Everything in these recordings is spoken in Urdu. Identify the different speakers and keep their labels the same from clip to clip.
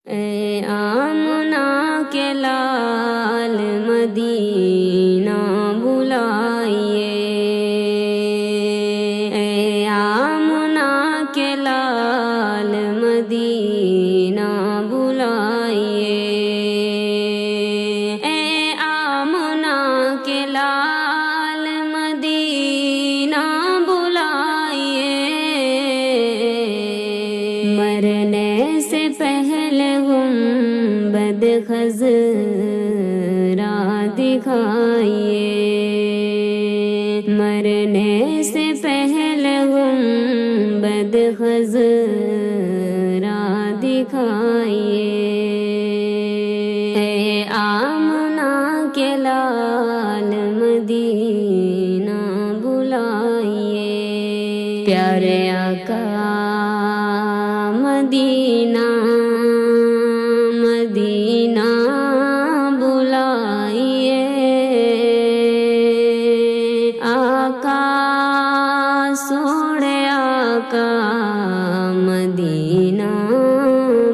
Speaker 1: اے آمنہ کے لال مدینہ بلائیے، اے آمنہ کے لال مدینہ بلائیے، اے آمنہ کے لال مدینہ بلائیے، مرنے سے پہلے گنبد خضرا دکھائیے، مرنے سے پہلے گنبد خضرا دکھائیے، اے آمنہ کے لال مدینہ بلائیے، پیارے آقا مدینہ مدینہ بلائیے، آقا سوڑے آقا مدینہ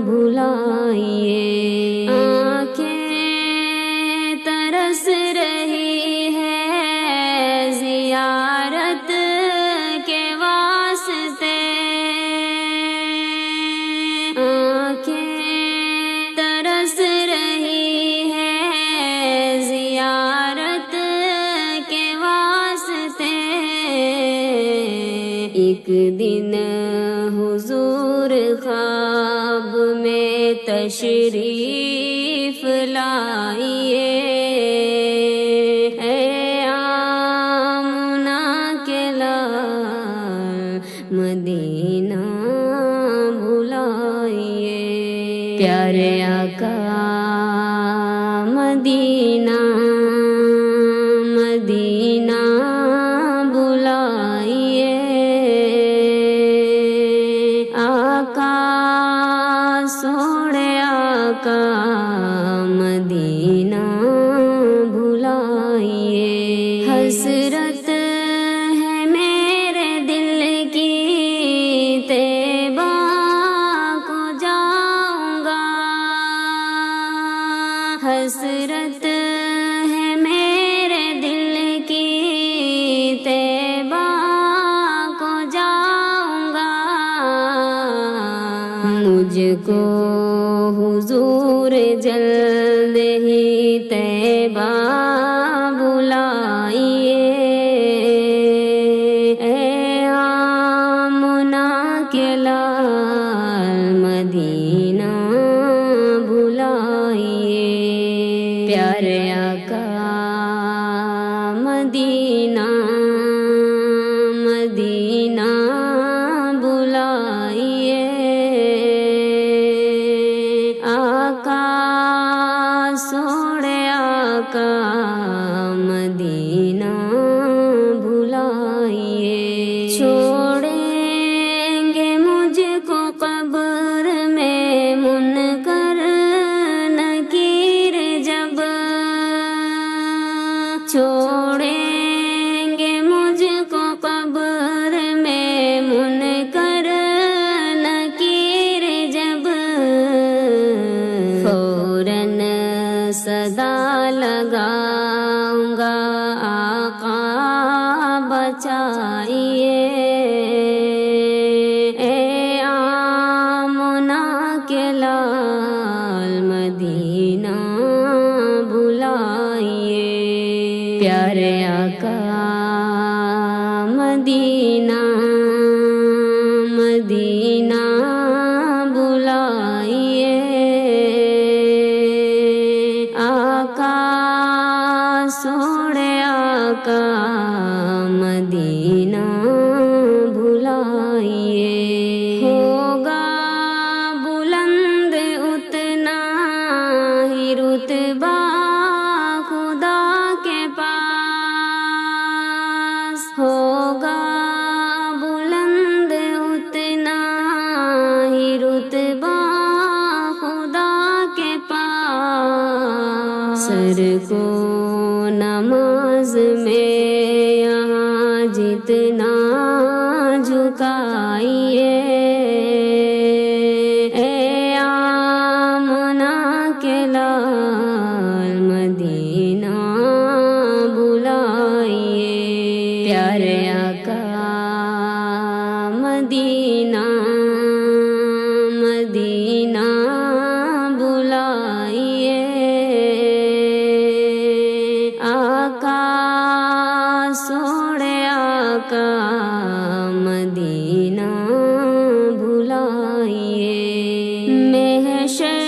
Speaker 1: بلائیے، آنکھیں ترس رہی ہے زیارت کے واسطے، ترس رہی ہے زیارت کے واسطے، ایک دن حضور خواب میں تشریف لائیے، اے آمنہ کے لال مدینہ بلائیے، پیارے آقا مدینہ مدینہ بلائیے، آقا سوڑے آقا مدینہ بلائیے، حسرت ہے میرے دل کی طیبہ کو جاؤں گا، حسرت ہے میرے دل کی طیبہ کو جاؤں گا، مجھ کو حضور جلد ہی طیبہ بلائیے، اے آمنہ کے لال مدینہ بلائیے، پیارے آقا مدینہ مدینہ بلائیے، آقا سوڑے آقا مدینہ بلائیے، چھوڑیں گے مجھ کو قبر میں منکر نکیر جب، چھوڑیں گے مجھ کو قبر میں منکر نکیر جب، فوراً صدا لگاؤں گا آقا بچائیے، اے آمنہ کے لال مدینہ بلائیے، پیارے آقا مدینہ مدینہ بلائیے، آقا سوڑے آقا مدینہ بلائیے، ہوگا بلند اتنا ہی رتبہ خدا کے پاس، ہوگا بلند اتنا ہی رتبہ خدا کے پاس، سر کو نماز میں یہاں جتنا جھکائیے، اے عام حشر